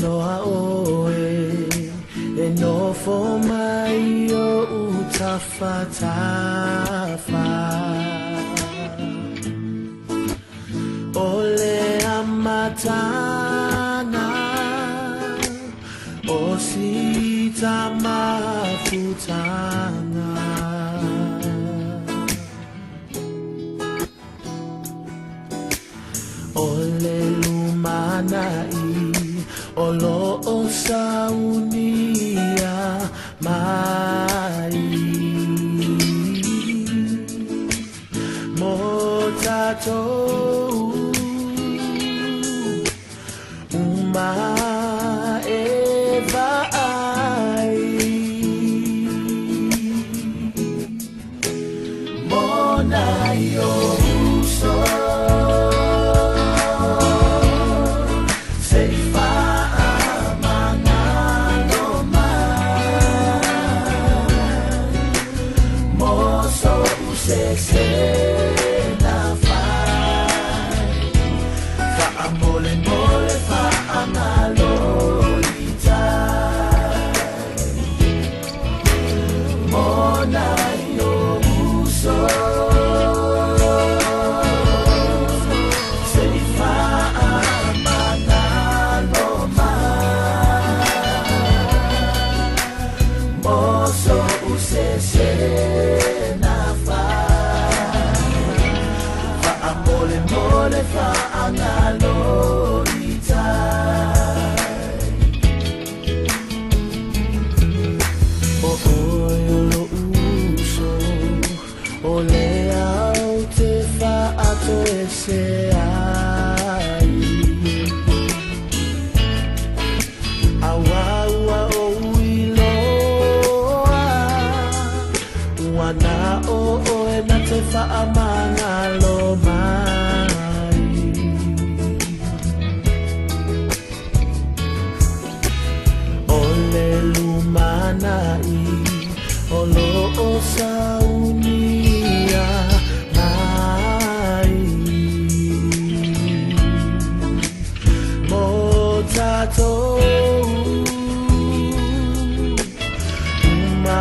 loa oe e no fo mai o utafa tafa ole amatana o sita mafutana ole lumanai olo o saunia mai mo tatou uma e vai mo nai o uso se na fai fa amole mole fa analogita mona yo uso se fa amanalo ma moso use se mole fa analogita o lo uso o le au te fa ato ese ai awa o iloa wana o e na te fa amangalo mai ole lumanai olo o saunia mai mo tatou uma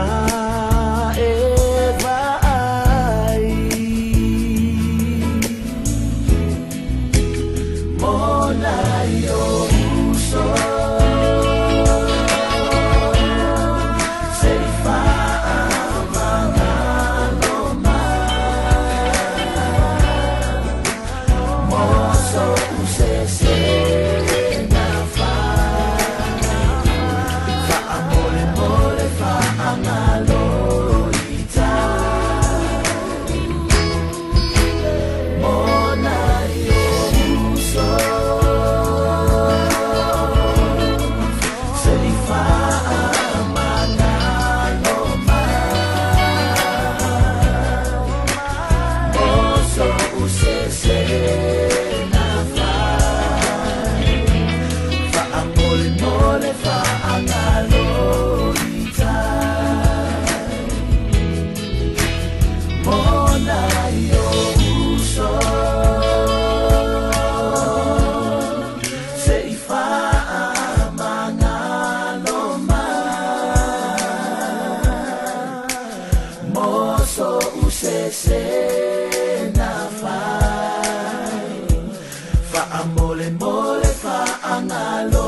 se na fai fa amole mole fa angalo